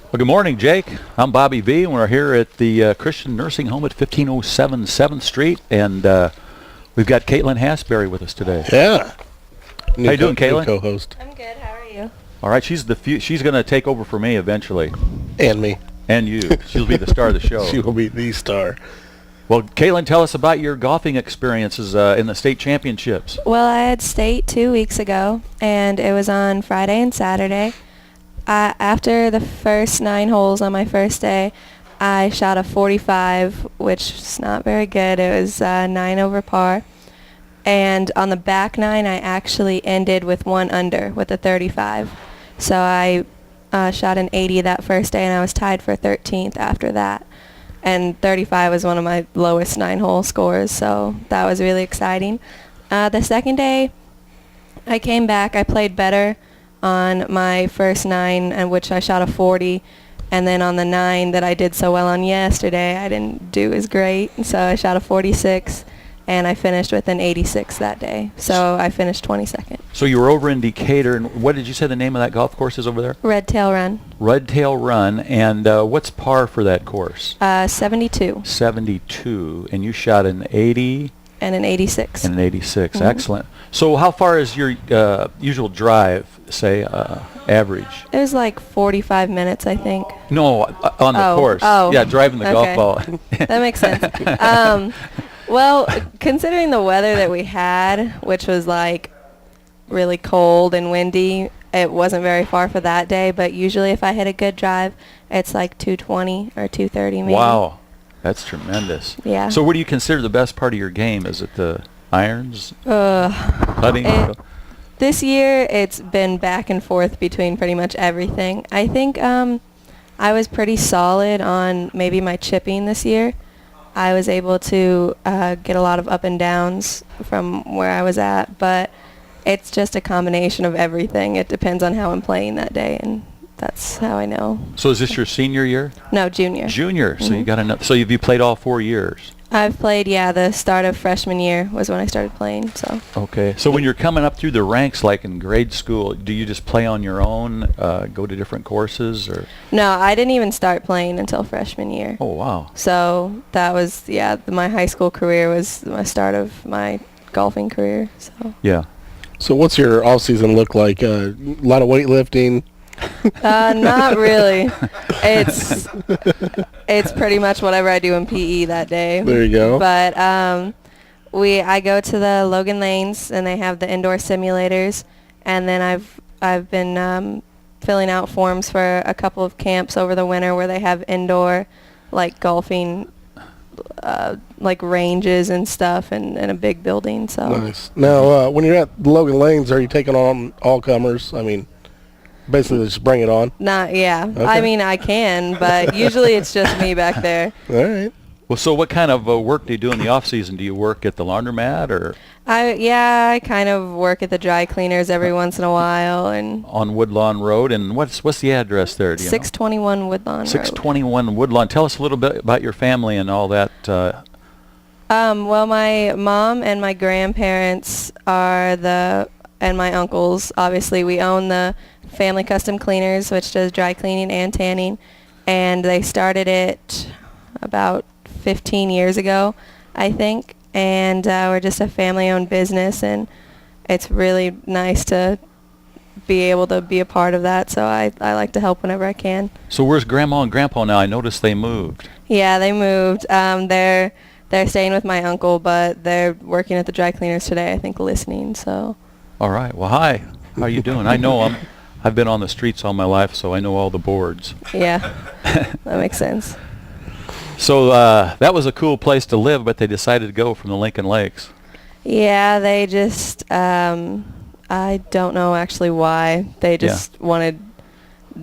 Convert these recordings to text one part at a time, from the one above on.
Well, good morning, Jake. I'm Bobby V, and we're here at the Christian Nursing Home at 1507 7th Street, and we've got Kaitlyn Hasprey with us today. Yeah. How you doing, Kaitlyn? Co-host. I'm good. How are you? All right, she's going to take over for me eventually, And me. and you. She'll be the star of the show. She will be the star. Well, Kaitlyn, tell us about your golfing experiences in the state championships. Well, I had state 2 weeks ago, and it was on Friday and Saturday. After the first 9 holes on my first day, I shot a 45, which is not very good. It was 9 over par. And on the back 9, I actually ended with 1 under with a 35. So I shot an 80 that first day, and I was tied for 13th after that. And 35 was one of my lowest 9-hole scores, so that was really exciting. The second day, I came back. I played better on my first 9, in which I shot a 40. And then on the 9 that I did so well on yesterday, I didn't do as great. So I shot a 46, and I finished with an 86 that day. So I finished 22nd. So you were over in Decatur, and what did you say the name of that golf course is over there? Red Tail Run. Red Tail Run, and what's par for that course? 72. 72, and you shot an 80? And an 86. And an 86, Mhm. Excellent. So how far is your usual drive, say, average? It was like 45 minutes, I think. No, on the course. Oh. Yeah, driving the Okay. golf ball. That makes sense. Well, considering the weather that we had, which was like really cold and windy, it wasn't very far for that day. But usually if I hit a good drive, it's like 220 or 230 maybe. Wow, that's tremendous. Yeah. So what do you consider the best part of your game? Is it the irons, putting? This year it's been back and forth between pretty much everything. I think I was pretty solid on maybe my chipping this year. I was able to get a lot of up and downs from where I was at, but it's just a combination of everything. It depends on how I'm playing that day, and that's how I know. So is this your senior year? No, junior. Junior. So you got another. So have you played all 4 years? I've played, the start of freshman year was when I started playing. So. Okay. So when you're coming up through the ranks, like in grade school, do you just play on your own, go to different courses, or? No, I didn't even start playing until freshman year. Oh, wow. So that was, my high school career was my start of my golfing career. So. Yeah. So what's your off-season look like? A lot of weightlifting? Not really. It's pretty much whatever I do in PE that day. There you go. But I go to the Logan Lanes, and they have the indoor simulators, and then I've been filling out forms for a couple of camps over the winter where they have indoor like golfing like ranges and stuff, and in a big building. So Nice. Now, when you're at the Logan Lanes, are you taking on all comers? I mean, basically just bring it on. Okay. I mean, I can, but usually it's just me back there. All right. Well, so what kind of work do you do in the off season? Do you work at the laundromat or I kind of work at the dry cleaners every once in a while, and on Woodlawn Road? And what's the address there? Do you 621 Woodlawn Road. 621 Woodlawn. Tell us a little bit about your family and all that. Well, my mom and my grandparents and my uncles. Obviously, we own the Family Custom Cleaners, which does dry cleaning and tanning, and they started it about 15 years ago, I think, and we're just a family-owned business, and it's really nice to be able to be a part of that, so I like to help whenever I can. So where's Grandma and Grandpa now? I noticed they moved. Yeah, they moved. They're staying with my uncle, but they're working at the dry cleaners today, I think, listening, so. All right. Well, hi. How are you doing? I know I've been on the streets all my life, so I know all the boards. Yeah, that makes sense. So that was a cool place to live, but they decided to go from the Lincoln Lakes. Yeah, they just, I don't know actually why. They just wanted,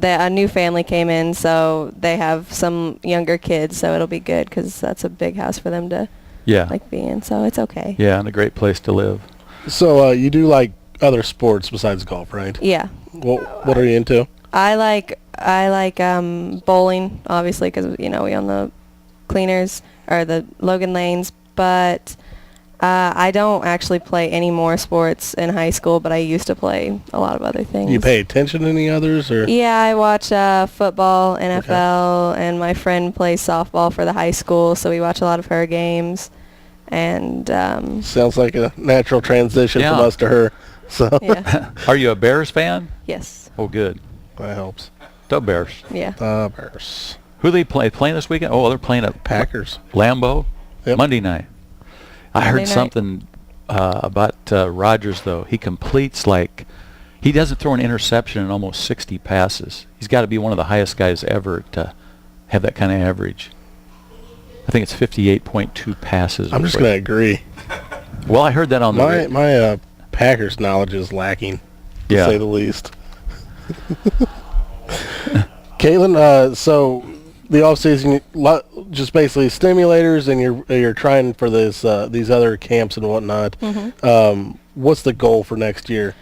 a new family came in, so they have some younger kids, so it'll be good because that's a big house for them to be in, so it's okay. Yeah, and a great place to live. So you do like other sports besides golf, right? Yeah. What are you into? I like bowling, obviously, because we own the cleaners or the Logan Lanes, but I don't actually play any more sports in high school, but I used to play a lot of other things. You pay attention to any others, or? Yeah, I watch football, NFL, and my friend plays softball for the high school, so we watch a lot of her games. And Sounds like a natural transition Yeah. from us to her. So yeah, Are you a Bears fan? yes, Oh, good. that helps. The Bears. yeah. Bears. Who they playing this weekend? Oh, they're playing at Packers. Lambeau Yep. Monday night. I Monday heard night. something about Rodgers, though. He completes he doesn't throw an interception in almost 60 passes. He's got to be one of the highest guys ever to have that kind of average. I think it's 58.2 passes. I'm just going to agree. Well, I heard that on the My Packers knowledge is lacking, to Yeah. say the least. Kaitlyn, so the off season, just basically stimulators, and you're trying for these other camps and whatnot. What's the goal for next year?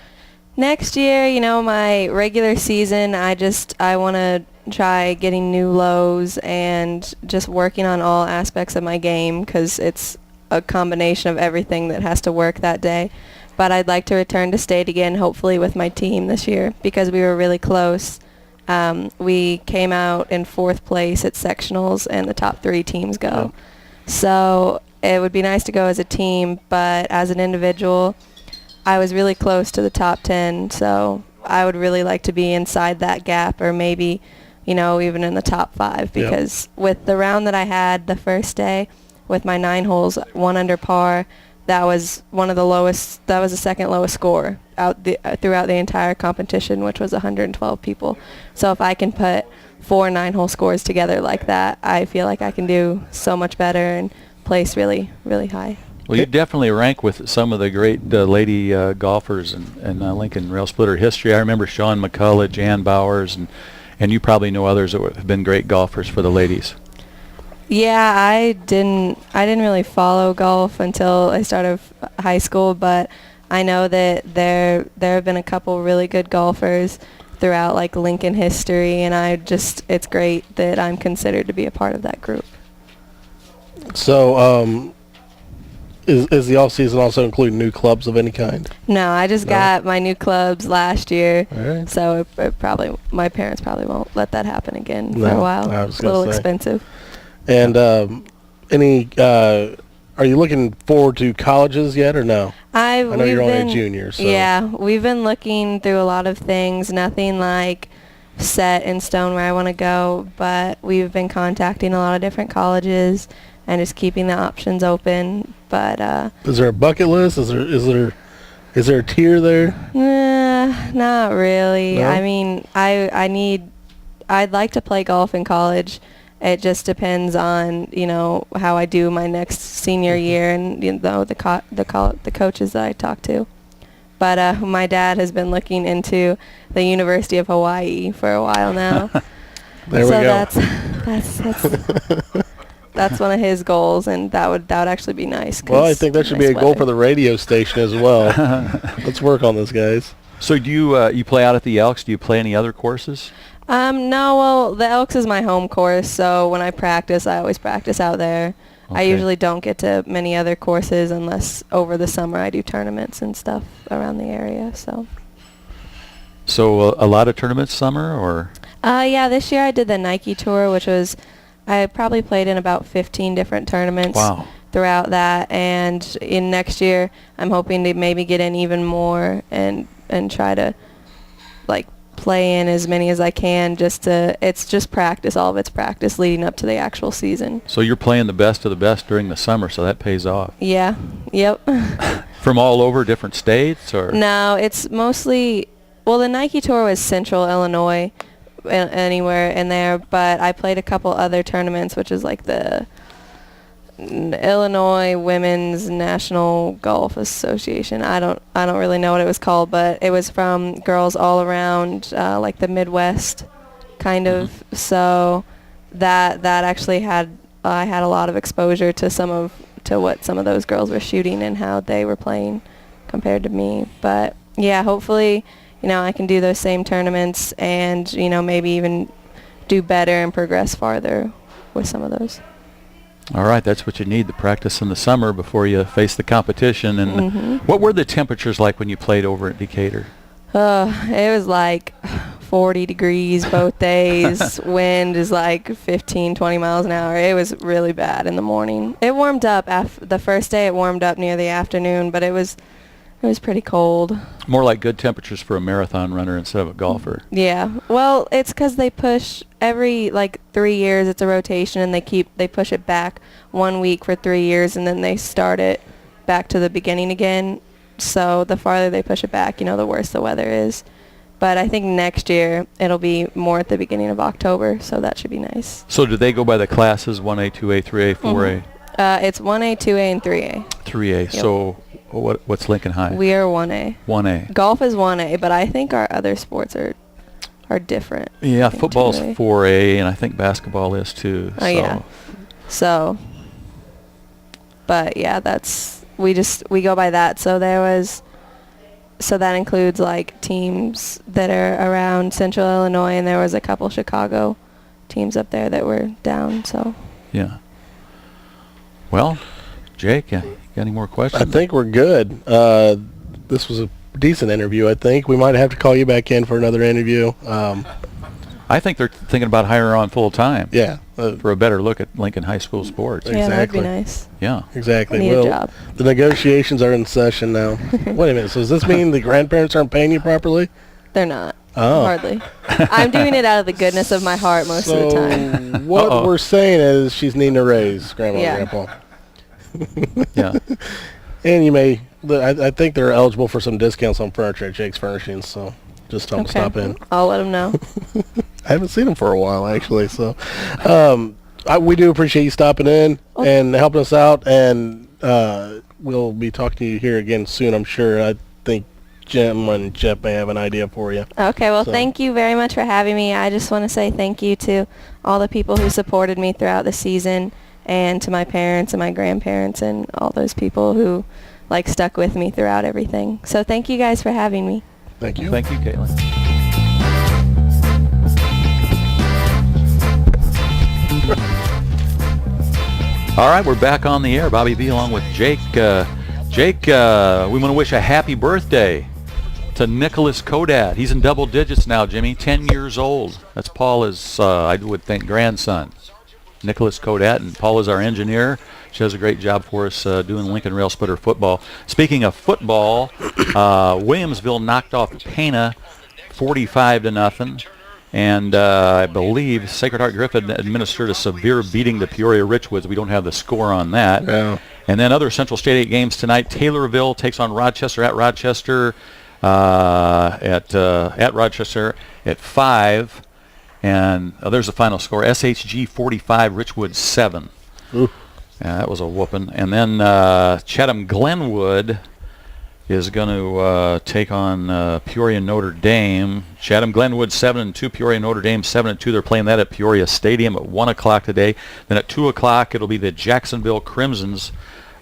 Next year, my regular season, I want to try getting new lows and just working on all aspects of my game, because it's a combination of everything that has to work that day. But I'd like to return to state again, hopefully with my team this year, because we were really close. We came out in 4th place at sectionals, and the top 3 teams go. So it would be nice to go as a team, but as an individual, I was really close to the top 10, so I would really like to be inside that gap, or maybe, even in the top 5, because with the round that I had the first day, with my 9 holes, 1 under par, that was one of the lowest. That was the second lowest score throughout the entire competition, which was 112 people. So if I can put 4 9-hole scores together like that, I feel like I can do so much better and place really, really high. Well, you definitely rank with some of the great lady golfers in Lincoln Rail Splitter history. I remember Sean McCullough, Jan Bowers, and you probably know others that have been great golfers for the ladies. Yeah, I didn't really follow golf until I started high school, but I know that there have been a couple really good golfers throughout Lincoln history, and it's great that I'm considered to be a part of that group. So, is the off season also include new clubs of any kind? No, I just got my new clubs last year, All right. so my parents probably won't let that happen again for a No, while. I was It's a little gonna say. expensive. And are you looking forward to colleges yet, or no? I know you're only a junior, so. Yeah, we've been looking through a lot of things. Nothing set in stone where I want to go, but we've been contacting a lot of different colleges and just keeping the options open. But Is there a bucket list? Is there a tier there? not really. No? I mean, I'd like to play golf in college. It just depends on how I do my next senior year, and the coaches that I talk to. But my dad has been looking into the University of Hawaii for a while now. There we go. That's one of his goals, and that would actually be nice. Well, I think that should be a goal for the radio station as well. Let's work on this, guys. So do you play out at the Elks? Do you play any other courses? No, well, the Elks is my home course, so when I practice, I always practice out there. I Okay. usually don't get to many other courses unless over the summer I do tournaments and stuff around the area. So a lot of tournaments summer, or? yeah, this year I did the Nike Tour, which was, I probably played in about 15 different tournaments Wow. throughout that, and in next year I'm hoping to maybe get in even more and try to play in as many as I can. It's just practice. All of it's practice leading up to the actual season. So you're playing the best of the best during the summer, so that pays off. Yeah. Yep. From all over different states, or? No, it's mostly, well, the Nike Tour was Central Illinois, anywhere in there, but I played a couple other tournaments, which is the Illinois Women's National Golf Association. I don't really know what it was called, but it was from girls all around the Midwest kind of. So that actually I had a lot of exposure to what some of those girls were shooting and how they were playing compared to me. But yeah, hopefully I can do those same tournaments and maybe even do better and progress farther with some of those. All right, that's what you need, the practice in the summer before you face the competition. And what were the temperatures like when you played over at Decatur? It was like 40 degrees both days. Wind is like 15, 20 miles an hour. It was really bad in the morning. It warmed up the first day. It warmed up near the afternoon, but it was pretty cold. More like good temperatures for a marathon runner instead of a golfer. Yeah. Well, it's because they push every 3 years. It's a rotation, and they push it back 1 week for 3 years, and then they start it back to the beginning again. So the farther they push it back, the worse the weather is. But I think next year it'll be more at the beginning of October, so that should be nice. So do they go by the classes, 1A, 2A, 3A, 4A? It's 1A, 2A, and 3A. 3A. Yep. So what's Lincoln High? We are 1A. 1A. Golf is 1A, but I think our other sports are different. Yeah, football's 4A, and I think basketball is too. Oh, yeah. So, but yeah, we go by that. So that includes teams that are around Central Illinois, and there was a couple Chicago teams up there that were down. So yeah. Well, Jake, you got any more questions? I think we're good. This was a decent interview. I think we might have to call you back in for another interview. I think they're thinking about hiring on full time. Yeah. For a better look at Lincoln High School sports. yeah, that'd be nice. Yeah. Exactly. I need a job. The negotiations are in session now. Wait a minute. So does this mean the grandparents aren't paying you properly? They're not. Oh. Hardly. I'm doing it out of the goodness of my heart most of the time. What we're saying is she's needing a raise, Grandma and Grandpa. Yeah. And you may, I think they're eligible for some discounts on furniture at Jake's Furnishings, so just tell them to stop in. I'll let them know. I haven't seen them for a while, actually, so we do appreciate you stopping in and helping us out, and we'll be talking to you here again soon, I'm sure. I think Jim and Jeff may have an idea for you. Okay, well, thank you very much for having me. I just want to say thank you to all the people who supported me throughout the season, and to my parents and my grandparents and all those people who stuck with me throughout everything. So thank you guys for having me. Thank you. Thank you, Kaitlyn. All right, we're back on the air. Bobby V along with Jake. Jake, we want to wish a happy birthday to Nicholas Kodat. He's in double digits now, Jimmy. 10 years old. That's Paula's, I would think, grandson. Nicholas Kodat, and Paul is our engineer. She does a great job for us doing Lincoln Rail Splitter football. Speaking of football, Williamsville knocked off Pana 45-0, and I believe Sacred Heart Griffin administered a severe beating to Peoria Richwoods. We don't have the score on that. Yeah. And then other Central State 8 games tonight. Taylorville takes on Rochester at Rochester at Rochester at 5. And there's the final score. SHG 45, Richwood 7. Ooh. Yeah, that was a whooping. And then Chatham Glenwood is going to take on Peoria Notre Dame. Chatham Glenwood 7-2, Peoria Notre Dame 7-2. They're playing that at Peoria Stadium at 1 o'clock today. Then at 2 o'clock it'll be the Jacksonville Crimsons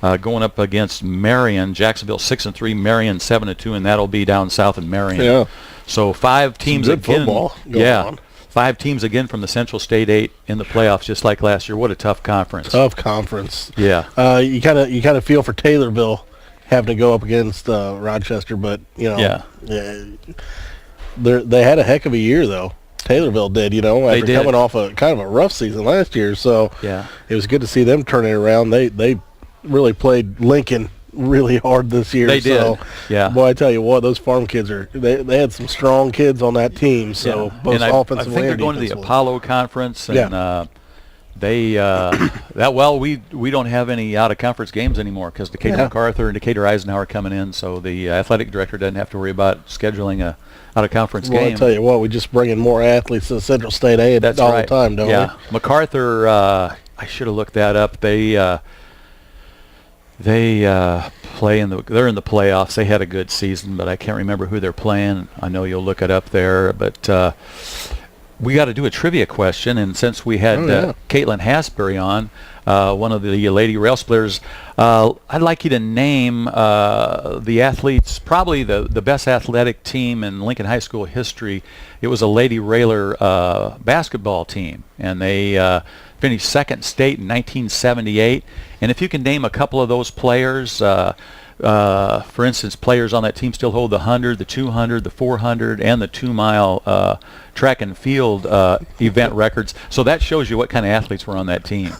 going up against Marion. Jacksonville 6-3, Marion 7-2, and that'll be down south in Marion. Yeah. So 5 teams good again. Football going on. 5 teams again from the Central State 8 in the playoffs, just like last year. What a tough conference. Tough conference. Yeah. You kind of feel for Taylorville having to go up against Rochester, but they had a heck of a year though. Taylorville did, after coming off a kind of a rough season last year. So yeah, it was good to see them turning it around. They really played Lincoln really hard this year. They did. Yeah. Boy, I tell you what, those farm kids they had some strong kids on that team. So both offensively and defensively. I think they're going to the Apollo Conference, and we don't have any out of conference games anymore because Decatur MacArthur and Decatur Eisenhower are coming in, so the athletic director doesn't have to worry about scheduling a out of conference game. Well, I tell you what, we just bring in more athletes to Central State A all the time, don't we? MacArthur, I should have looked that up. They they're in the playoffs. They had a good season, but I can't remember who they're playing. I know you'll look it up there, but we got to do a trivia question, and since we had Kaitlyn Hasprey on, one of the Lady Rail Splitters, I'd like you to name the athletes, probably the best athletic team in Lincoln High School history. It was a Lady Railer basketball team, and they finished second state in 1978. And if you can name a couple of those players, for instance, players on that team still hold the 100, the 200, the 400, and the 2-mile track and field event records. So that shows you what kind of athletes were on that team.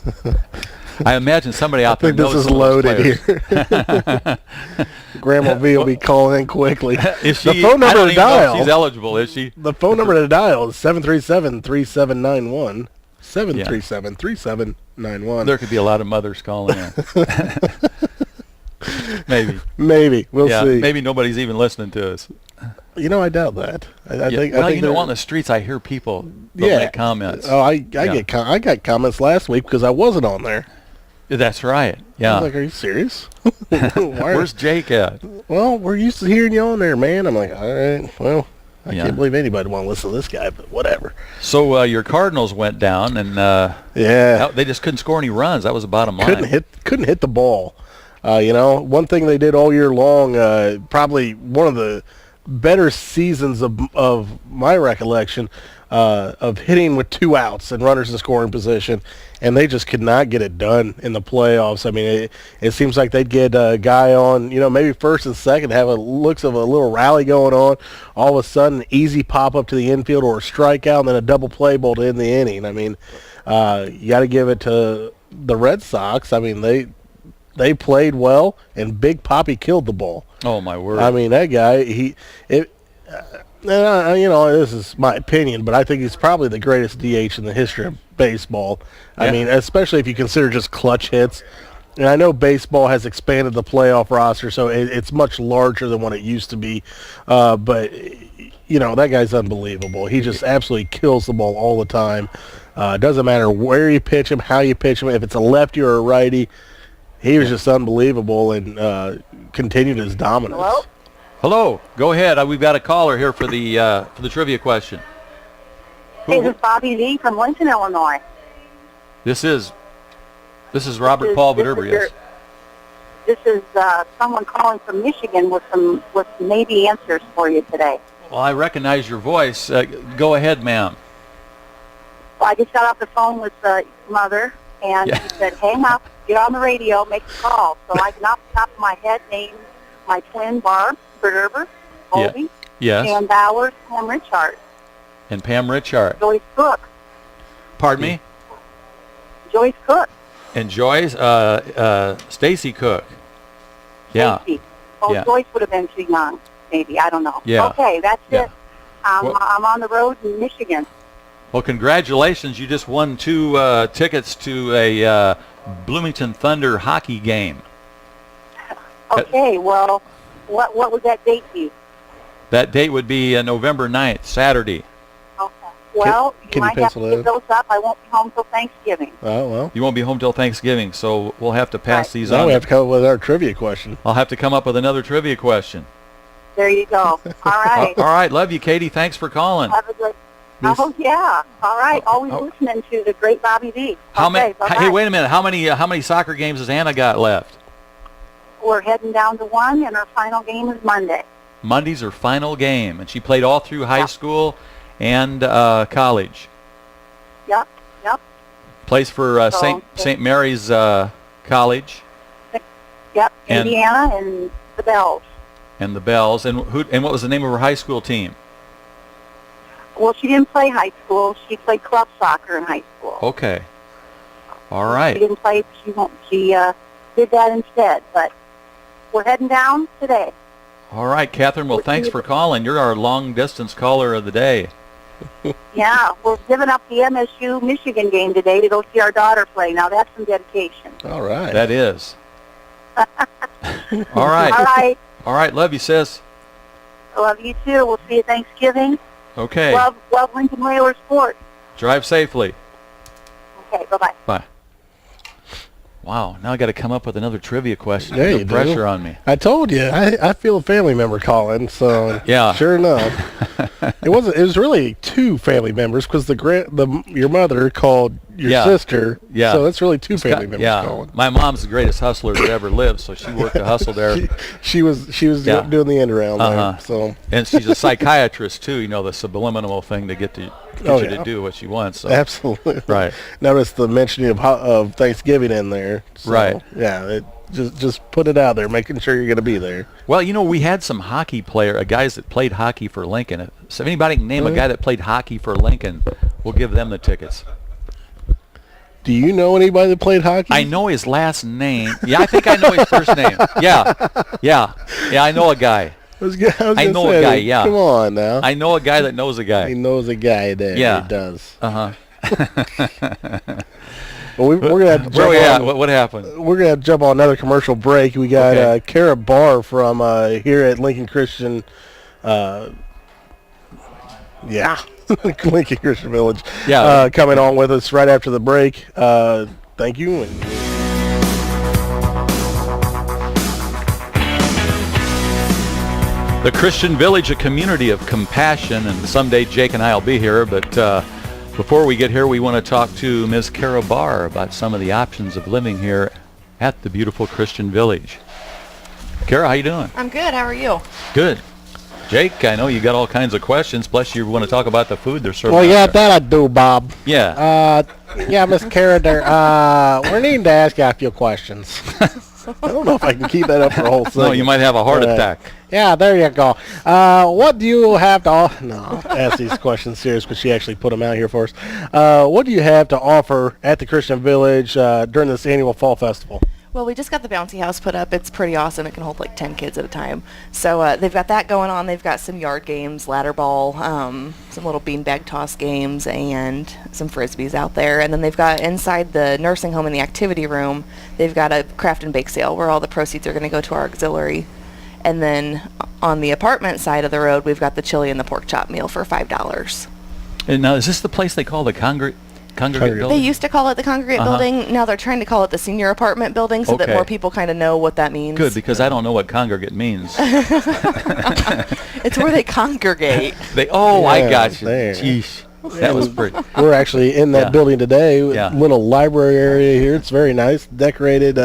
I imagine somebody out there knows. I think this is loaded here. Grandma V will be calling in quickly. Is she, the phone number to dial. She's eligible, is she? The phone number to dial is 737-3791. 737-3791. There could be a lot of mothers calling in. Maybe. We'll see. Maybe nobody's even listening to us. I doubt that. I think on the streets I hear people make comments. Oh, I got comments last week because I wasn't on there. That's right. Yeah. I was like, are you serious? Where's Jake at? Well, we're used to hearing you on there, man. I'm like, all right, well, I can't believe anybody want to listen to this guy, but whatever. So your Cardinals went down, and they just couldn't score any runs. That was the bottom line. Couldn't hit the ball. One thing they did all year long, probably one of the better seasons of my recollection, of hitting with 2 outs and runners in scoring position, and they just could not get it done in the playoffs. I mean, it seems like they'd get a guy on, maybe first and second, have looks of a little rally going on. All of a sudden, an easy pop up to the infield or a strikeout, and then a double play ball to end the inning. I mean, you got to give it to the Red Sox. I mean, they played well, and Big Papi killed the ball. Oh, my word. I mean, that guy, this is my opinion, but I think he's probably the greatest DH in the history of baseball. Yeah. I mean, especially if you consider just clutch hits. And I know baseball has expanded the playoff roster, so it's much larger than what it used to be. But, that guy's unbelievable. He just absolutely kills the ball all the time. Doesn't matter where you pitch him, how you pitch him, if it's a lefty or a righty. He was just unbelievable and continued his dominance. Hello. Go ahead. We've got a caller here for the trivia question. Hey, this is Bobby V from Lincoln, Illinois. This is Robert Paul Verderber, yes. This is someone calling from Michigan with maybe answers for you today. Well, I recognize your voice. Go ahead, ma'am. Well, I just got off the phone with mother, and she said, hang up, get on the radio, make a call. So I can, off the top of my head, name my twin, Barb Verderber, Colby, and Bowers, Pam Richard. And Pam Richard. Joyce Cook. Pardon me? Joyce Cook. And Joyce, Stacy Cook. Yeah. Stacy. Oh, Joyce would have been too young, maybe. I don't know. Yeah. Okay, that's it. I'm on the road in Michigan. Well, congratulations. You just won 2 tickets to a Bloomington Thunder hockey game. Okay, well, what would that date be? That date would be November 9th, Saturday. Okay. Well, you might have to in? get those up. I won't be home till Thanksgiving. Oh, well. You won't be home till Thanksgiving, so we'll have to pass these on. Now we have to come up with our trivia question. I'll have to come up with another trivia question. There you go. All right. All right. Love you, Katie. Thanks for calling. Have a good... Oh, yeah. All right. Always listening to the great Bobby V. Hey, wait a minute. How many soccer games has Anna got left? We're heading down to 1, and our final game is Monday. Monday's her final game, and she played all through high school and college. Yep. Plays for St. Mary's College. Yep, Indiana and the Bells. And the Bells. And what was the name of her high school team? Well, she didn't play high school. She played club soccer in high school. Okay. All right. She didn't play. She did that instead. But we're heading down today. All right, Catherine. Well, thanks for calling. You're our long-distance caller of the day. Yeah, we're giving up the MSU Michigan game today to go see our daughter play. Now, that's some dedication. All right. That is. All right. All right. All right. Love you, sis. I love you, too. We'll see you Thanksgiving. Okay. Love Lincoln Whaler Sports. Drive safely. Okay, bye-bye. Bye. Wow, now I got to come up with another trivia question. Yeah, Put pressure on me. I told you, I feel a family member calling, so yeah. Sure enough. It was really 2 family members because your mother called your sister. Yeah. So it's really two family members calling. My mom's the greatest hustler that ever lived, so she worked a hustle there. She was doing the end around there. So. And she's a psychiatrist too. You know, the subliminal thing to get you to do what she wants. So. Absolutely. Right. Notice the mentioning of Thanksgiving in there. So, right. Yeah. Just put it out there, making sure you're going to be there. Well, you know, we had some hockey guys that played hockey for Lincoln. So if anybody can name a guy that played hockey for Lincoln, we'll give them the tickets. Do you know anybody that played hockey? I know his last name. Yeah, I think I know his first name. Yeah, I know a guy. I know a guy, yeah. Come on now. I know a guy that knows a guy. He knows a guy that he does. Uh-huh. Well, we're gonna have to jump Where we at? What happened? We're gonna have to jump on another commercial break. We got Cara Barr from here at Lincoln Christian. Lincoln Christian Village. Yeah. Coming on with us right after the break. Thank you. The Christian Village, a community of compassion, and someday Jake and I will be here, but before we get here, we want to talk to Ms. Cara Barr about some of the options of living here at the beautiful Christian Village. Cara, how you doing? I'm good. How are you? Good. Jake, I know you got all kinds of questions, plus you want to talk about the food they're serving. Well, yeah, that I do, Bob. Yeah. Miss Cara, we're needing to ask you a few questions. I don't know if I can keep that up for a whole second. No, you might have a heart attack. Yeah, there you go. What do you have to offer? No, ask these questions serious because she actually put them out here for us. What do you have to offer at the Christian Village during this annual fall festival? Well, we just got the bouncy house put up. It's pretty awesome. It can hold like 10 kids at a time. So they've got that going on. They've got some yard games, ladder ball, some little beanbag toss games, and some frisbees out there. And then they've got inside the nursing home in the activity room, they've got a craft and bake sale where all the proceeds are going to go to our auxiliary. And then on the apartment side of the road, we've got the chili and the pork chop meal for $5. And now, is this the place they call the Congregate Building? They used to call it the Congregate Building. Now they're trying to call it the Senior Apartment Building so that more people kind of know what that means. Good, because I don't know what congregate means. It's where they congregate. I got you. Jeez. That was pretty. We're actually in that building today. Little library area here. It's very nice, decorated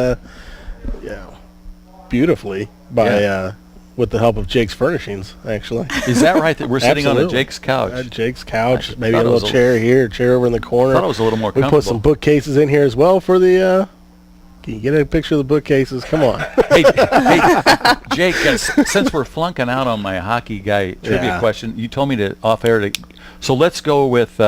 beautifully by with the help of Jake's Furnishings, actually. Is that right? That we're sitting on a Jake's couch? Jake's couch, maybe a little chair here, chair over in the corner. I thought it was a little more comfortable. We put some bookcases in here as well for the... Can you get a picture of the bookcases? Come on. hey, Jake, since we're flunking out on my hockey guy trivia question, you told me to off-air to... So let's go with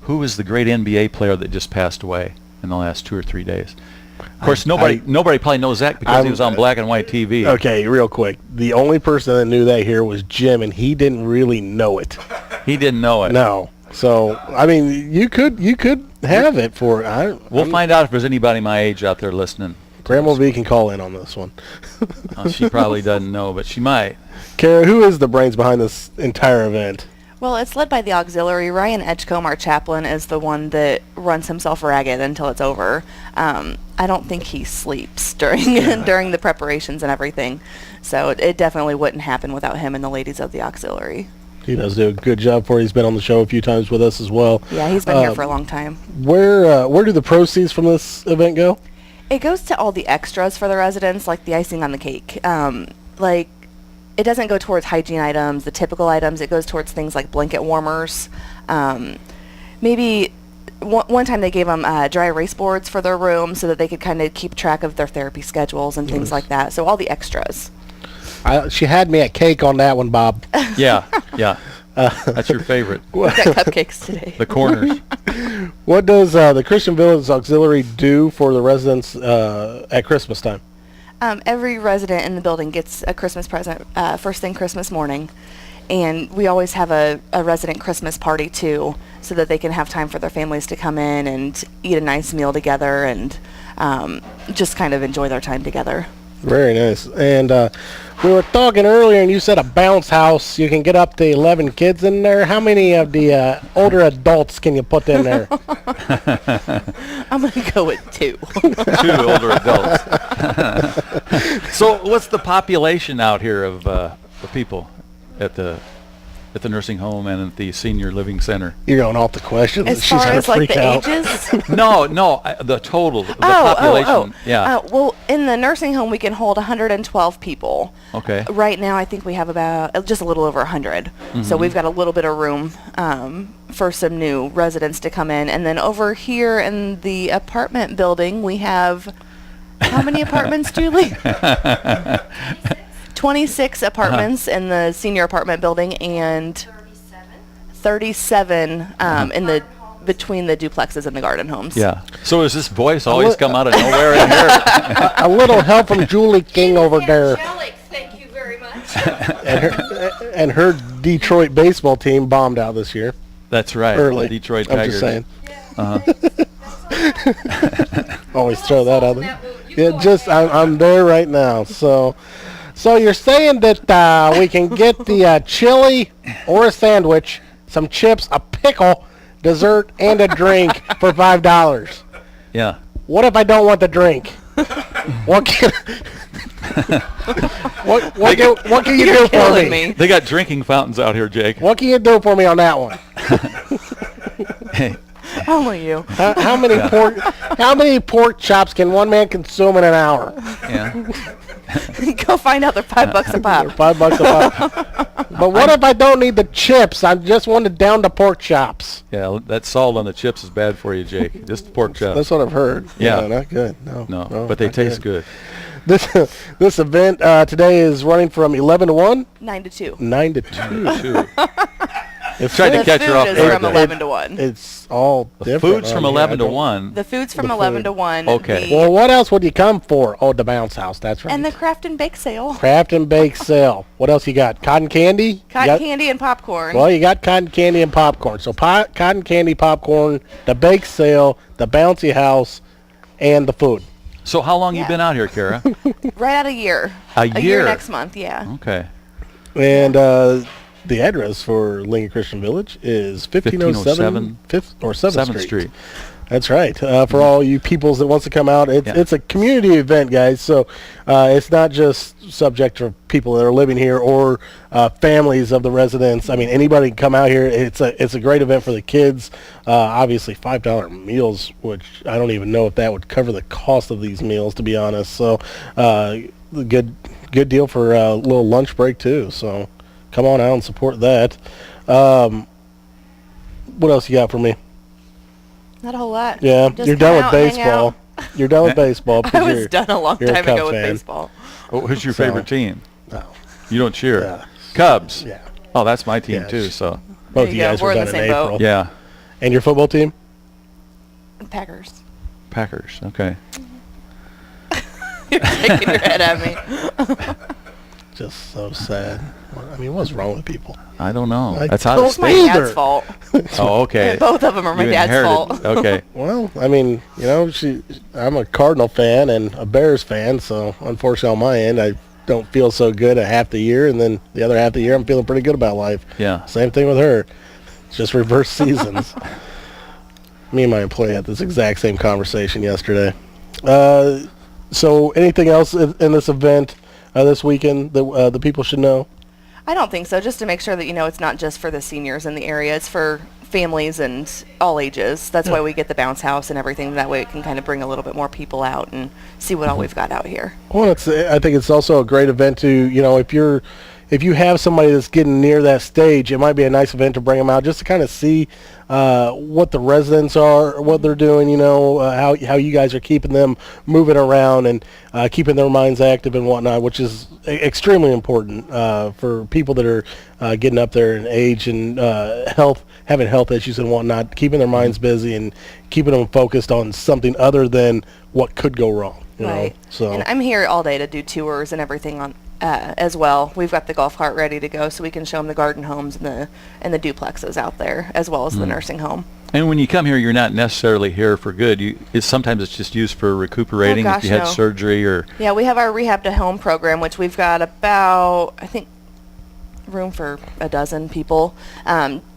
who is the great NBA player that just passed away in the last 2 or 3 days? Of course, nobody probably knows that because he was on black and white TV. Okay, real quick. The only person that knew that here was Jim, and he didn't really know it. He didn't know it. No. So, I mean, you could have it for... We'll find out if there's anybody my age out there listening. Grandma V can call in on this one. She probably doesn't know, but she might. Cara, who is the brains behind this entire event? Well, it's led by the auxiliary. Ryan Edgecombe, our chaplain, is the one that runs himself ragged until it's over. I don't think he sleeps during the preparations and everything. So it definitely wouldn't happen without him and the ladies of the auxiliary. He does do a good job for it. He's been on the show a few times with us as well. Yeah, he's been here for a long time. Where do the proceeds from this event go? It goes to all the extras for the residents, like the icing on the cake. It doesn't go towards hygiene items, the typical items. It goes towards things like blanket warmers. Maybe one time they gave them dry erase boards for their room so that they could kind of keep track of their therapy schedules and things like that. So all the extras. She had me at cake on that one, Bob. Yeah. That's your favorite. We've got cupcakes today. The corners. What does the Christian Village Auxiliary do for the residents at Christmas time? Every resident in the building gets a Christmas present first thing Christmas morning. And we always have a resident Christmas party, too, so that they can have time for their families to come in and eat a nice meal together and just kind of enjoy their time together. Very nice. And we were talking earlier, and you said a bounce house. You can get up to 11 kids in there. How many of the older adults can you put in there? I'm going to go with 2. 2 older adults. So what's the population out here of the people at the at the nursing home and at the senior living center? You're going off the questions. As She's far gonna as like freak the out. ages? No, the total, the population. Yeah. Well, in the nursing home, we can hold 112 people. Okay. Right now, I think we have about just a little over 100. So we've got a little bit of room for some new residents to come in. And then over here in the apartment building, we have how many apartments, Julie? 26 apartments in the senior apartment building and 37 in the between the duplexes and the garden homes. Yeah. So is this voice always come out of nowhere in here? A little help from Julie King over there. Thank you very much. And her Detroit baseball team bombed out this year. That's right. Early. The Detroit I'm Tigers. just saying. Uh-huh. Always throw that out there. Yeah, just I'm there right now. So you're saying that we can get the chili or a sandwich, some chips, a pickle, dessert, and a drink for $5. Yeah. What if I don't want the drink? What can what can you do for killing me? me. They got drinking fountains out here, Jake. What can you do for me on that one? Hey. Only you. How many pork chops can one man consume in an hour? Yeah. Go find out. They're $5 a They're pop. $5 a pop. But what if I don't need the chips? I just want to down the pork chops. Yeah, that salt on the chips is bad for you, Jake. Just the pork chops. That's what I've heard. Yeah. Not good. No, but they not taste good. This event today is running from 11 to 1, 9 to 2. 9 to 2. Too. It's Tried to The catch her food off is guard from there. 11 to 1. It's all The different. food's from around here. 11 to I don't- 1. The food's from The 11 food. to 1. Okay. Well, what else would you come for? Oh, the bounce house. That's right. And the craft and bake sale. Craft and bake sale. What else you got? Cotton candy? You Cotton got- candy and popcorn. Well, you got cotton candy and popcorn. So cotton candy, popcorn, the bake sale, the bouncy house, and the food. So how long you Yeah. been out here, Cara? Right out a year. A year year. next month, yeah. Okay. And the address for Lincoln Christian Village is 1507 5th or 7th Street. That's right. For all you peoples that wants to come out, it's a community event, guys. So it's not just subject to people that are living here or families of the residents. I mean, anybody can come out here. It's a great event for the kids. Obviously, $5 meals, which I don't even know if that would cover the cost of these meals, to be honest. So good deal for a little lunch break too. So come on out and support that. What else you got for me? Not a whole lot. Yeah, Just you're come done with out, hang baseball. out. You're done with baseball. I because was you're- done a long you're a time Cub ago with fan. baseball. Who's your So- favorite team? Oh, You don't cheer. Yeah. Cubs. yeah. Oh, that's my team Yeah, too. sh- So Both you you go. guys We're were in done the in same boat. April. yeah, And your football team? Packers. Packers. Okay. You're shaking your head at me. Just so sad. I mean, what's wrong with people? I don't know. I That's out of don't It's my state. either. dad's fault. Oh, okay. Both of them are my You dad's inherited. fault. Okay. Well, I mean, you know, I'm a Cardinal fan and a Bears fan, so unfortunately on my end, I don't feel so good at half the year, and then the other half of the year, I'm feeling pretty good about life. Yeah. Same thing with her. It's just reverse seasons. Me and my employee had this exact same conversation yesterday. So anything else in this event this weekend that the people should know? I don't think so. Just to make sure that, you know, it's not just for the seniors in the area. It's for families and all ages. That's why we get the bounce house and everything. That way it can kind of bring a little bit more people out and see what all we've got out here. Well, I think it's also a great event to, you know, if you have somebody that's getting near that stage, it might be a nice event to bring them out just to kind of see what the residents are, what they're doing, you know, how you guys are keeping them moving around and keeping their minds active and whatnot, which is extremely important for people that are getting up there in age and having health issues and whatnot, keeping their minds busy and keeping them focused on something other than what could go wrong. You know? So. And I'm here all day to do tours and everything on as well. We've got the golf cart ready to go, so we can show them the garden homes and the duplexes out there, as well as the nursing home. And when you come here, you're not necessarily here for good. Sometimes it's just used for recuperating if you had no. surgery or. Yeah, we have our rehab to home program, which we've got about, I think, room for a dozen people.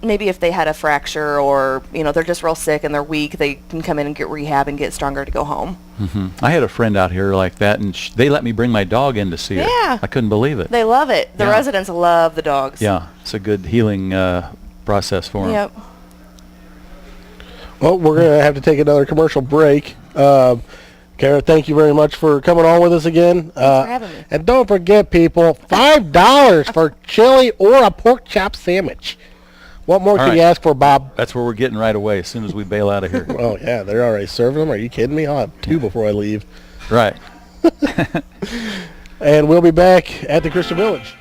Maybe if they had a fracture or, they're just real sick and they're weak, they can come in and get rehab and get stronger to go home. I had a friend out here like that, and they let me bring my dog in to see her. Yeah. I couldn't believe it. They love it. The residents love the dogs. Yeah, it's a good healing process for them. Yep. Well, we're going to have to take another commercial break. Cara, thank you very much for coming on with us again. Thanks for having me. And don't forget, people, $5 for chili or a pork chop sandwich. What more can you ask for, Bob? That's where we're getting right away as soon as we bail out of here. Oh, yeah, they're already serving them. Are you kidding me? I'll have 2 before I leave. Right. And we'll be back at the Christan Village.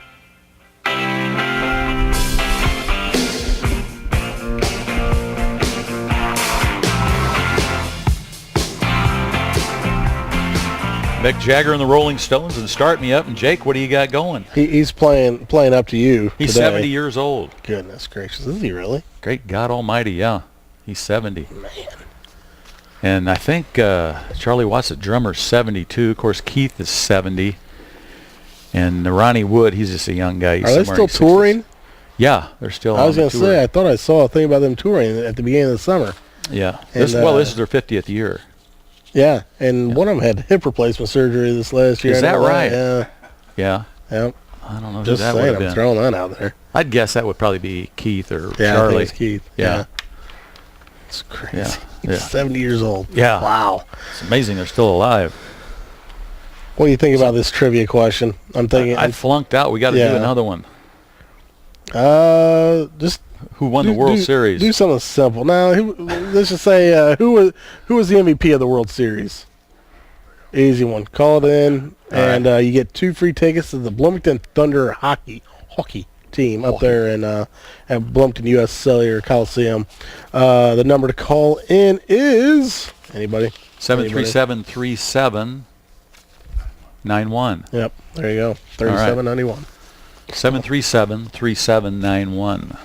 Mick Jagger and the Rolling Stones and Start Me Up. And Jake, what do you got going? He's playing up to you. He's today. 70 years old. Goodness gracious, is he really? Great God Almighty, yeah. He's 70. Man. And I think Charlie Watts, the drummer's 72. Of course, Keith is 70. And Ronnie Wood, he's just a young guy. He's Are they somewhere in still his 60s. touring? Yeah, they're still I was on going the to tour. say, I thought I saw a thing about them touring at the beginning of the summer. Yeah. And, This is their 50th year. Yeah, and one of them had hip replacement surgery this last year. Is that right? Yeah. Yeah. Yep. I don't know who Just that would saying, have I'm been. throwing that out there. I'd guess that would probably be Keith or Yeah, I Charlie. think it's Keith. Yeah. It's crazy. Yeah. He's Yeah. 70 years old. Yeah. Wow. It's amazing they're still alive. What do you think about this trivia question? I'm thinking. I flunked out. We got to Yeah. do another one. Just Who won the World Series? Do something simple. Now, let's just say who was the MVP of the World Series? Easy one. Call it in, and you get 2 free tickets to the Bloomington Thunder hockey team up there in at Bloomington U.S. Cellular Coliseum. The number to call in is anybody? 737-3791. Yep, there you go. 3791. 737-3791.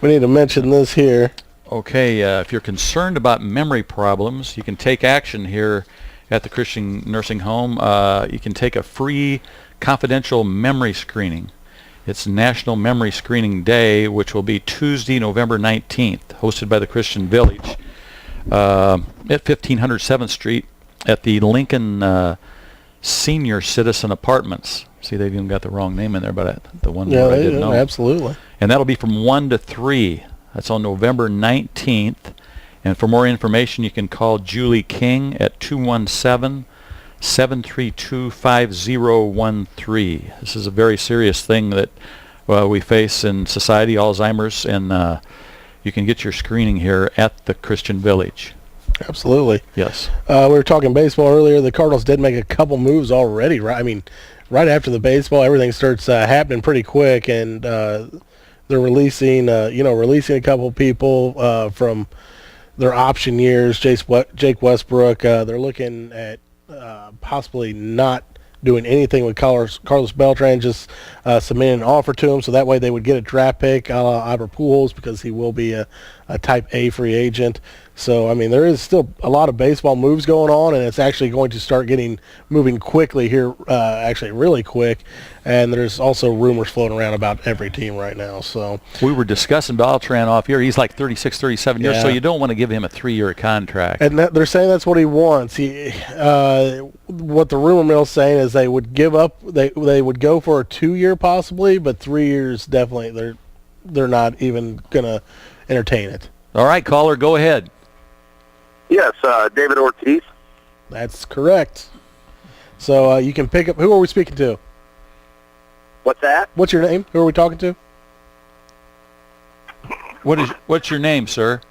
We need to mention this here. Okay, if you're concerned about memory problems, you can take action here at the Christian Nursing Home. You can take a free confidential memory screening. It's National Memory Screening Day, which will be Tuesday, November 19th, hosted by the Christian Village at 1500 7th Street at the Lincoln Senior Citizen Apartments. See, they've even got the wrong name in there, but the one where I didn't know. Absolutely. And that'll be from 1 to 3. That's on November 19th. And for more information, you can call Julie King at 217-732-5013. This is a very serious thing that we face in society, Alzheimer's, and you can get your screening here at the Christian Village. Absolutely. Yes. We were talking baseball earlier. The Cardinals did make a couple moves already, right? I mean, right after the baseball, everything starts happening pretty quick, and they're releasing a couple people from their option years. Jake Westbrook. They're looking at possibly not doing anything with Carlos Beltran, just submitting an offer to him, so that way they would get a draft pick, a la Albert Pujols, because he will be a Type A free agent. So, I mean, there is still a lot of baseball moves going on, and it's actually going to start moving quickly here, actually really quick. And there's also rumors floating around about every team right now. So we were discussing Beltran off here. He's like 36, 37 years, Yeah. so you don't want to give him a 3-year contract. And they're saying that's what he wants. What the rumor mill's saying is they would give up. They would go for a 2-year possibly, but 3 years definitely. They're not even gonna entertain it. All right, caller, go ahead. Yes, David Ortiz. That's correct. So you can pick up. Who are we speaking to? What's that? What's your name? Who are we talking to? What's your name, sir?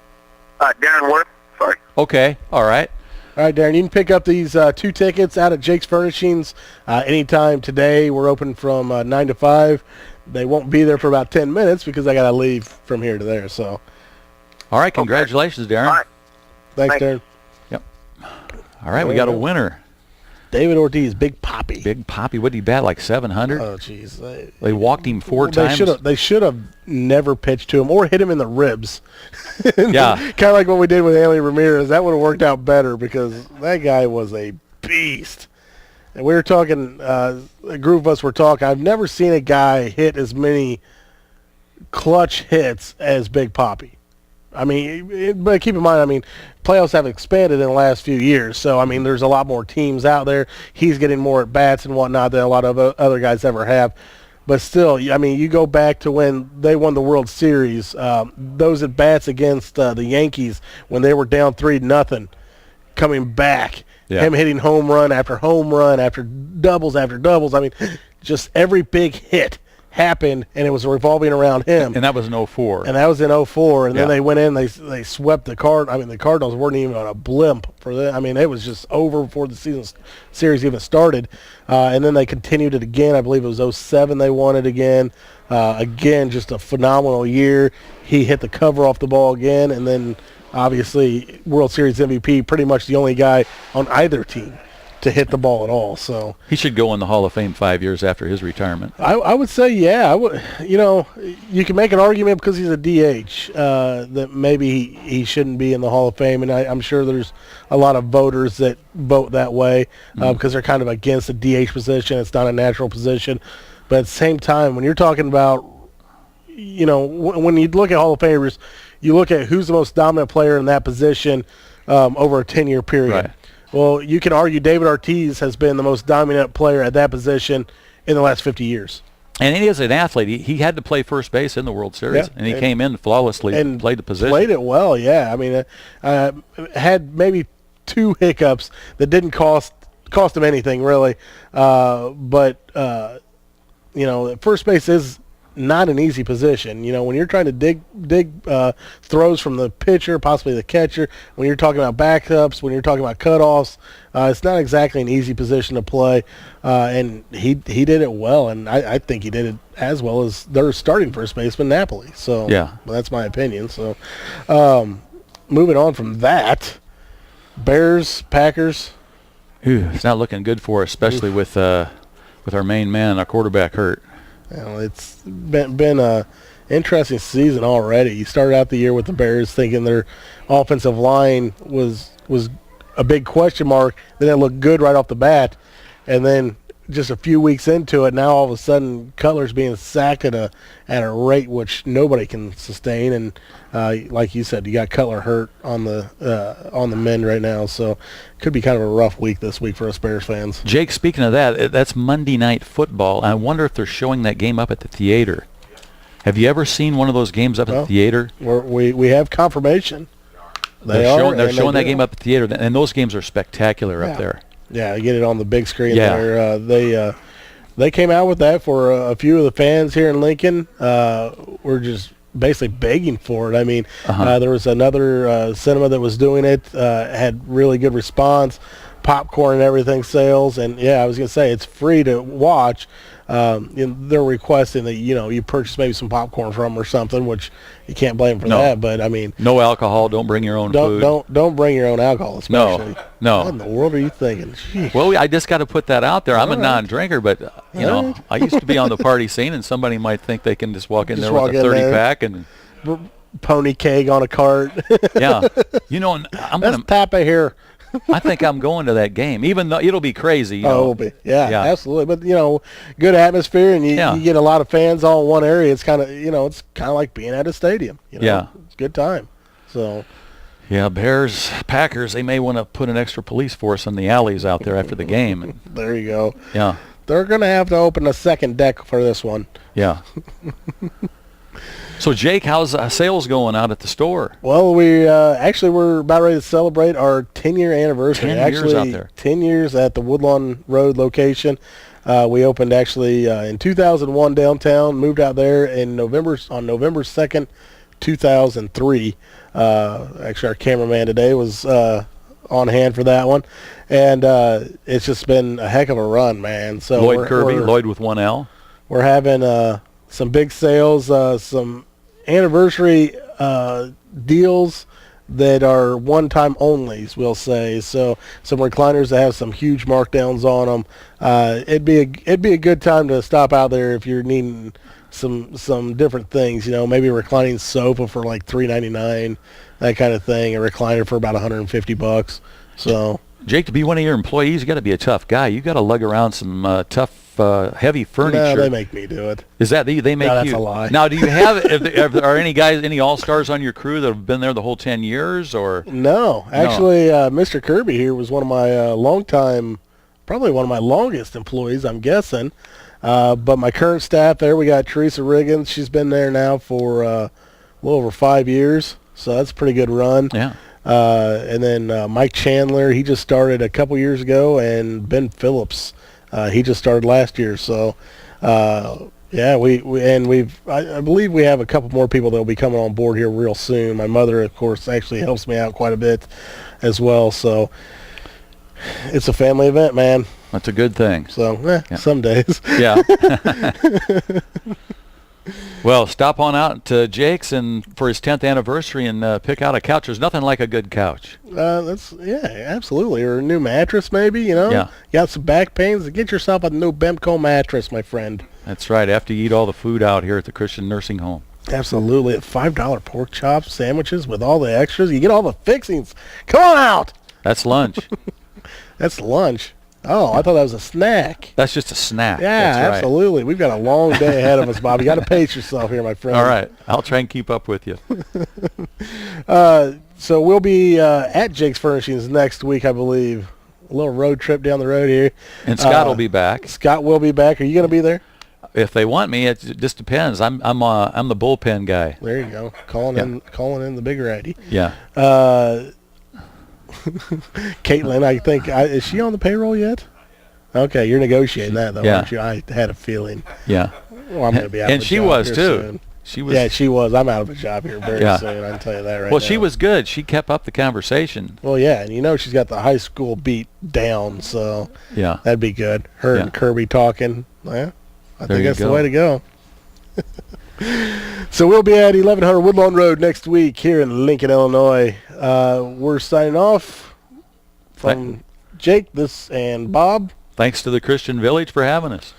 Darren Worth. Sorry. Okay, all right. All right, Darren, you can pick up these 2 tickets out at Jake's Furnishings anytime today. We're open from 9 to 5. They won't be there for about 10 minutes because I got to leave from here to there. So, All right, congratulations, Darren. All right. thanks, Thanks. Darren. All right, we got a winner. David Ortiz, Big Poppy. Big Poppy, what did he bat, like 700? Oh, jeez. They walked him 4 times. They should have never pitched to him or hit him in the ribs. Yeah. Kind of like what we did with Hanley Ramirez. That would have worked out better because that guy was a beast. And we were talking, a group of us were talking, I've never seen a guy hit as many clutch hits as Big Papi. I mean, but keep in mind, I mean, playoffs have expanded in the last few years. So, I mean, there's a lot more teams out there. He's getting more at-bats and whatnot than a lot of other guys ever have. But still, I mean, you go back to when they won the World Series, those at-bats against the Yankees when they were down 3-0, coming back, him hitting home run after doubles after doubles. I mean, just every big hit happened, and it was revolving around him. And that was in 04. And that was in 04. And then they went in, they swept the the Cardinals weren't even on a blimp for that. I mean, it was just over before the series even started. And then they continued it again. I believe it was 07 they won it again. Again, just a phenomenal year. He hit the cover off the ball again, and then obviously World Series MVP, pretty much the only guy on either team to hit the ball at all. So he should go in the Hall of Fame 5 years after his retirement. I would say, yeah. I would. You know, you can make an argument because he's a DH that maybe he shouldn't be in the Hall of Fame, and I'm sure there's a lot of voters that vote that way because they're kind of against the DH position. It's not a natural position. But at the same time, when you're talking about, you know, when you look at Hall of Famers, you look at who's the most dominant player in that position over a 10-year period. Right. Well, you can argue David Ortiz has been the most dominant player at that position in the last 50 years. And he is an athlete. He had to play first base in the World Series, and he came in flawlessly and played the position. Played it well, yeah. I mean, had maybe 2 hiccups that didn't cost him anything, really. But you know, first base is not an easy position. You know, when you're trying to dig throws from the pitcher, possibly the catcher, when you're talking about backups, when you're talking about cutoffs, it's not exactly an easy position to play. And he did it well, and I think he did it as well as their starting first baseman, Napoli. So yeah, well, that's my opinion. So moving on from that, Bears, Packers. It's not looking good for us, especially with our main man, our quarterback, hurt. Well, it's been a interesting season already. You started out the year with the Bears thinking their offensive line was a big question mark. Then it looked good right off the bat, and then just a few weeks into it, now all of a sudden Cutler's being sacked at a rate which nobody can sustain. And like you said, you got Cutler hurt on the mend right now, so could be kind of a rough week this week for us Bears fans. Jake, speaking of that, that's Monday Night Football. I wonder if they're showing that game up at the theater. Have you ever seen one of those games up at the theater? We have confirmation. They're showing that game up at the theater, and those games are spectacular up there. Yeah, get it on the big screen there. They came out with that for a few of the fans here in Lincoln. We're just basically begging for it. I mean, there was another cinema that was doing it, had really good response, popcorn and everything sales. And, yeah, I was going to say it's free to watch. They're requesting that, you know, you purchase maybe some popcorn from them or something, which you can't blame them for that. But, I mean. No alcohol. Don't bring your own food. Don't bring your own alcohol, especially. No. What in the world are you thinking? Jeez. Well, I just got to put that out there. I'm a non-drinker, but, you know, I used to be on the party scene, and somebody might think they can just walk in there with a 30-pack and pony keg on a cart. Yeah. You know, I'm going to tap it here. I think I'm going to that game, even though it'll be crazy. You know. It'll be. Yeah, absolutely. But, you know, good atmosphere, and you get a lot of fans all in one area. It's kind of, you know, it's kind of like being at a stadium. You know? Yeah. It's a good time. So. Yeah, Bears, Packers, they may want to put an extra police force in the alleys out there after the game. And, there you go. Yeah. They're going to have to open a second deck for this one. Yeah. So, Jake, how's sales going out at the store? Well, we're about ready to celebrate our 10-year anniversary. 10 years out there. 10 years at the Woodlawn Road location. We opened actually in 2001 downtown, moved out there on November 2nd, 2003. Actually, our cameraman today was on hand for that one. And it's just been a heck of a run, man. So Lloyd Kirby, Lloyd with one L. We're having some big sales, some anniversary deals that are one-time onlys, we'll say. So some recliners that have some huge markdowns on them. It'd be a good time to stop out there if you're needing some different things. You know, maybe a reclining sofa for like $3.99, that kind of thing. A recliner for about $150. So. Jake, to be one of your employees, you got to be a tough guy. You got to lug around some tough, heavy furniture. No, they make me do it. Is that they make No, you? that's a lie. Now, do you have? Are any guys, any all-stars on your crew that have been there the whole 10 years, or? No, actually, Mr. Kirby here was one of my probably one of my longest employees, I'm guessing. But my current staff there, we got Teresa Riggins. She's been there now for a little over 5 years, so that's a pretty good run. Yeah. And then Mike Chandler, he just started a couple years ago, and Ben Phillips, he just started last year. So, yeah, I believe we have a couple more people that will be coming on board here real soon. My mother, of course, actually helps me out quite a bit as well. So, it's a family event, man. That's a good thing. So, yeah. Some days. Yeah. Well, stop on out to Jake's and for his 10th anniversary and pick out a couch. There's nothing like a good couch. Absolutely. Or a new mattress, maybe, Yeah. You got some back pains, get yourself a new Bemco mattress, my friend. That's right, after you eat all the food out here at the Christian Nursing Home. Absolutely. At $5 pork chop sandwiches with all the extras, you get all the fixings. Come on out. That's lunch. That's lunch. Oh, I thought that was a snack. That's just a snack. Yeah, that's right. Absolutely. We've got a long day ahead of us, Bob. You got to pace yourself here, my friend. All right. I'll try and keep up with you. So we'll be at Jake's Furnishings next week, I believe. A little road trip down the road here. And Scott will be back. Scott will be back. Are you going to be there? If they want me, it just depends. I'm the bullpen guy. There you go. Calling in the big ratty. Yeah. Kaitlyn, I think, is she on the payroll yet? Okay, you're negotiating that, though, aren't you? I had a feeling. Yeah. Well, I'm going to be out of a And she job was, here too. soon. She was. Yeah, she was. I'm out of a job here very soon, I can tell you that right now. Well, she was good. She kept up the conversation. Well, yeah, and she's got the high school beat down, so yeah, that'd be good. Her and Kirby talking. Yeah, I think that's the way to go. So we'll be at 1100 Woodlawn Road next week here in Lincoln, Illinois. We're signing off from Jake, and Bob. Thanks to the Christian Village for having us.